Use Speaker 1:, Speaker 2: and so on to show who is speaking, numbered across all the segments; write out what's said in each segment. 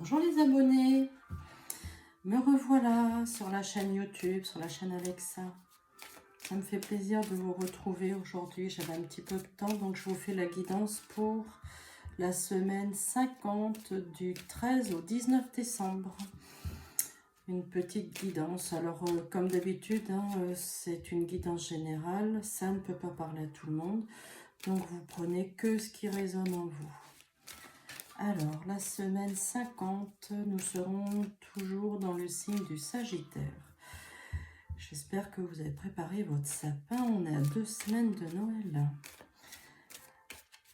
Speaker 1: Bonjour les abonnés, me revoilà sur la chaîne YouTube, sur la chaîne Alexa. Ça me fait plaisir de vous retrouver aujourd'hui. J'avais un petit peu de temps, donc je vous fais la guidance pour la semaine 50 du 13 au 19 décembre. Une petite guidance. Alors, comme d'habitude, c'est une guidance générale. Ça ne peut pas parler à tout le monde. Donc, vous prenez que ce qui résonne en vous. Alors, la semaine 50, nous serons toujours dans le signe du Sagittaire. J'espère que vous avez préparé votre sapin. On est à 2 semaines de Noël.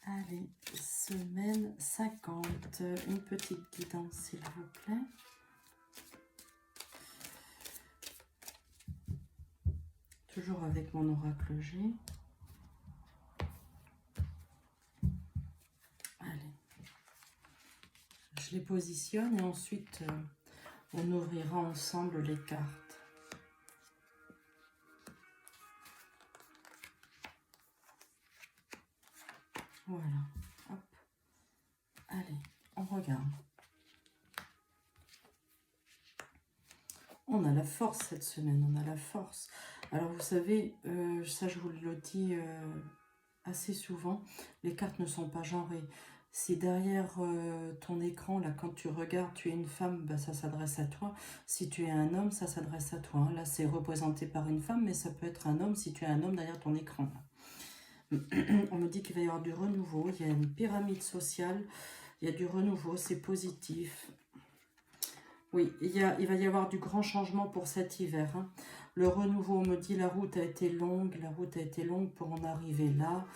Speaker 1: Allez, semaine 50, une petite guidance s'il vous plaît. Toujours avec mon oracle G. Allez, je les positionne et ensuite on ouvrira ensemble les cartes. Voilà, hop. Allez, on regarde. On a la force cette semaine, on a la force. Alors vous savez, ça je vous le dis assez souvent, les cartes ne sont pas genrées. Si derrière ton écran, là quand tu regardes, tu es une femme, bah, ça s'adresse à toi. Si tu es un homme, ça s'adresse à toi. Là c'est représenté par une femme, mais ça peut être un homme si tu es un homme derrière ton écran. On me dit qu'il va y avoir du renouveau, il y a une pyramide sociale, il y a du renouveau, c'est positif. Oui, il va y avoir du grand changement pour cet hiver. Le renouveau, on me dit, la route a été longue pour en arriver là.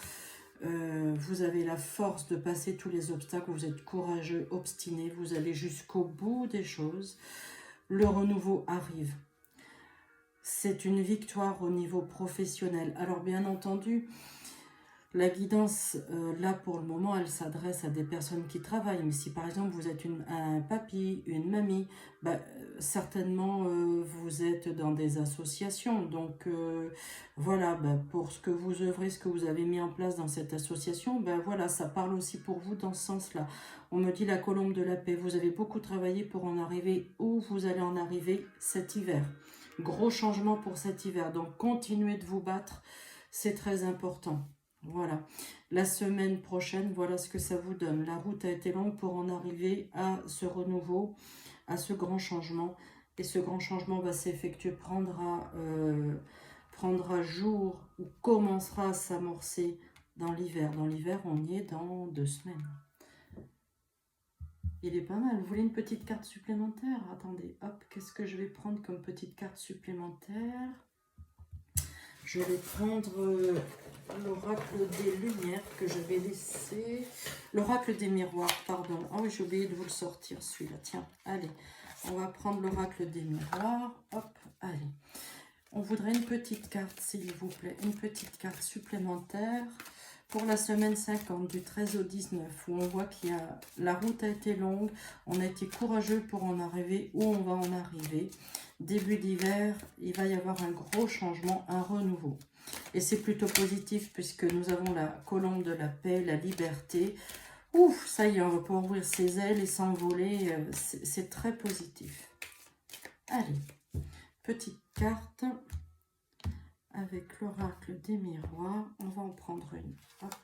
Speaker 1: Vous avez la force de passer tous les obstacles, vous êtes courageux, obstiné, vous allez jusqu'au bout des choses. Le renouveau arrive. C'est une victoire au niveau professionnel. Alors bien entendu, la guidance, là pour le moment, elle s'adresse à des personnes qui travaillent. Mais si par exemple vous êtes un papy, une mamie, bah, certainement vous êtes dans des associations. Donc voilà, bah, pour ce que vous œuvrez, ce que vous avez mis en place dans cette association, bah, voilà, ça parle aussi pour vous dans ce sens-là. On me dit la colombe de la paix, vous avez beaucoup travaillé pour en arriver où vous allez en arriver cet hiver. Gros changement pour cet hiver. Donc continuez de vous battre, c'est très important. Voilà, la semaine prochaine, voilà ce que ça vous donne. La route a été longue pour en arriver à ce renouveau, à ce grand changement. Et ce grand changement va s'effectuer, prendra jour ou commencera à s'amorcer dans l'hiver. Dans l'hiver, on y est dans 2 semaines. Il est pas mal. Vous voulez une petite carte supplémentaire? Attendez, hop, qu'est-ce que je vais prendre comme petite carte supplémentaire? Je vais prendre l'oracle des lumières que je vais laisser. L'oracle des miroirs, pardon. Oh oui, j'ai oublié de vous le sortir celui-là. Tiens, allez. On va prendre l'oracle des miroirs. Hop, allez. On voudrait une petite carte, s'il vous plaît. Une petite carte supplémentaire pour la semaine 50, du 13 au 19, où on voit qu'il y a la route a été longue. On a été courageux pour en arriver où on va en arriver. Début d'hiver, il va y avoir un gros changement, un renouveau. Et c'est plutôt positif puisque nous avons la colombe de la paix, la liberté. Ouf, ça y est, on va pouvoir ouvrir ses ailes et s'envoler. C'est très positif. Allez, petite carte avec l'oracle des miroirs. On va en prendre une. Hop.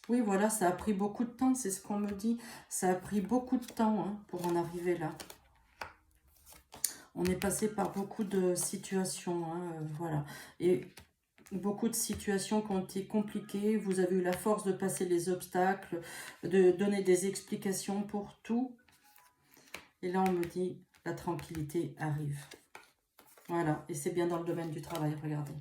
Speaker 1: Oui, voilà, ça a pris beaucoup de temps, c'est ce qu'on me dit. Ça a pris beaucoup de temps pour en arriver là. On est passé par beaucoup de situations, voilà. Et beaucoup de situations qui ont été compliquées. Vous avez eu la force de passer les obstacles, de donner des explications pour tout. Et là, on me dit, la tranquillité arrive. Voilà, et c'est bien dans le domaine du travail, regardez.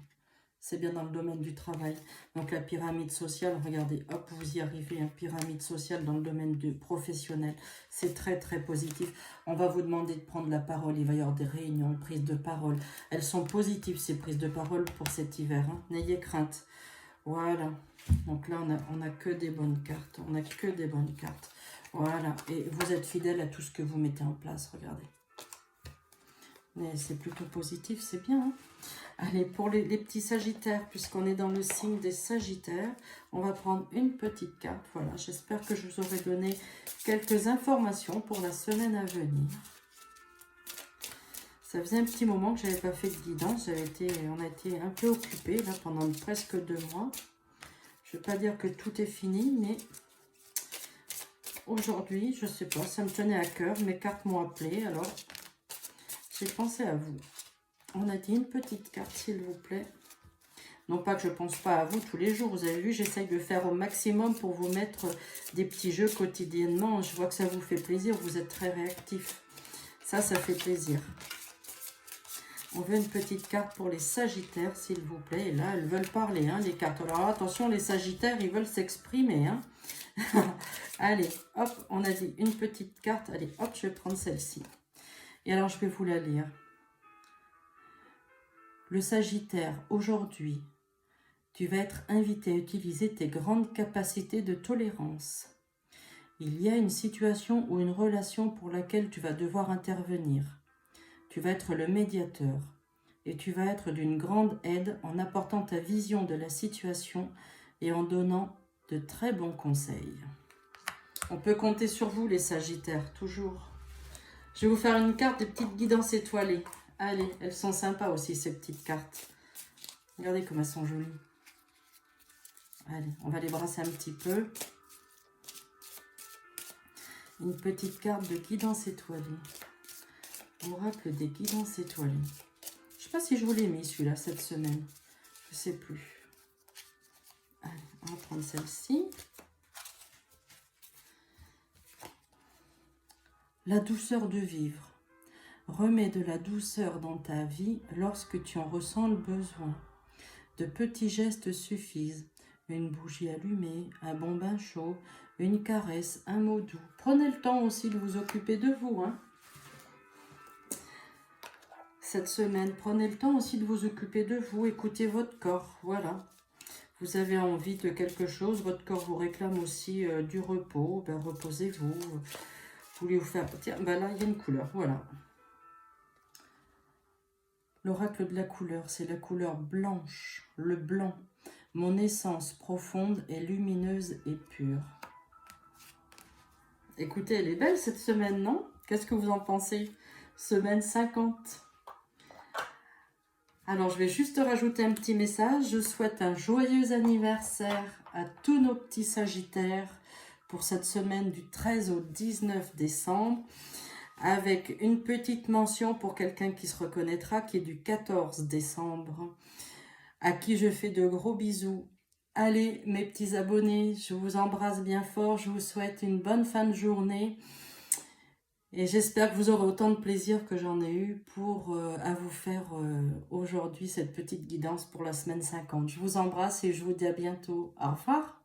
Speaker 1: C'est bien dans le domaine du travail. Donc la pyramide sociale, regardez, hop, vous y arrivez, pyramide sociale dans le domaine du professionnel. C'est très très positif. On va vous demander de prendre la parole. Il va y avoir des réunions, prises de parole. Elles sont positives, ces prises de parole pour cet hiver. N'ayez crainte. Voilà. Donc là, on n'a que des bonnes cartes. On n'a que des bonnes cartes. Voilà. Et vous êtes fidèle à tout ce que vous mettez en place, regardez. Mais c'est plutôt positif, c'est bien. Hein. Allez, pour les petits sagittaires, puisqu'on est dans le signe des sagittaires, on va prendre une petite carte. Voilà, j'espère que je vous aurai donné quelques informations pour la semaine à venir. Ça faisait un petit moment que je n'avais pas fait de guidance. On a été un peu occupés là pendant presque 2 mois. Je ne vais pas dire que tout est fini, mais aujourd'hui, je ne sais pas, ça me tenait à cœur. Mes cartes m'ont appelé, alors j'ai pensé à vous. On a dit une petite carte, s'il vous plaît. Non pas que je ne pense pas à vous tous les jours. Vous avez vu, j'essaye de faire au maximum pour vous mettre des petits jeux quotidiennement. Je vois que ça vous fait plaisir. Vous êtes très réactifs. Ça fait plaisir. On veut une petite carte pour les sagittaires, s'il vous plaît. Et là, elles veulent parler, hein, les cartes. Alors attention, les sagittaires, ils veulent s'exprimer. Hein. Allez, hop, on a dit une petite carte. Allez, hop, je vais prendre celle-ci. Et alors, je vais vous la lire. Le sagittaire, aujourd'hui, tu vas être invité à utiliser tes grandes capacités de tolérance. Il y a une situation ou une relation pour laquelle tu vas devoir intervenir. Tu vas être le médiateur et tu vas être d'une grande aide en apportant ta vision de la situation et en donnant de très bons conseils. On peut compter sur vous les sagittaires, toujours. Je vais vous faire une carte de petites guidances étoilées. Allez, elles sont sympas aussi ces petites cartes. Regardez comme elles sont jolies. Allez, on va les brasser un petit peu. Une petite carte de guidance étoilée. Oracle des guidances étoilées. Je ne sais pas si je vous l'ai mis celui-là cette semaine. Je ne sais plus. Allez, on va prendre celle-ci. La douceur de vivre. Remets de la douceur dans ta vie lorsque tu en ressens le besoin. De petits gestes suffisent. Une bougie allumée, un bon bain chaud, une caresse, un mot doux. Prenez le temps aussi de vous occuper de vous, hein. Cette semaine, prenez le temps aussi de vous occuper de vous, écoutez votre corps, voilà. Vous avez envie de quelque chose, votre corps vous réclame aussi du repos, ben reposez-vous. Vous voulez vous faire... Tiens, ben là, il y a une couleur, voilà. L'oracle de la couleur, c'est la couleur blanche, le blanc. Mon essence profonde est lumineuse et pure. Écoutez, elle est belle cette semaine, non? Qu'est-ce que vous en pensez? Semaine 50. Alors, je vais juste rajouter un petit message. Je souhaite un joyeux anniversaire à tous nos petits sagittaires pour cette semaine du 13 au 19 décembre. Avec une petite mention pour quelqu'un qui se reconnaîtra, qui est du 14 décembre, à qui je fais de gros bisous. Allez, mes petits abonnés, je vous embrasse bien fort. Je vous souhaite une bonne fin de journée. Et j'espère que vous aurez autant de plaisir que j'en ai eu à vous faire aujourd'hui cette petite guidance pour la semaine 50. Je vous embrasse et je vous dis à bientôt. Au revoir.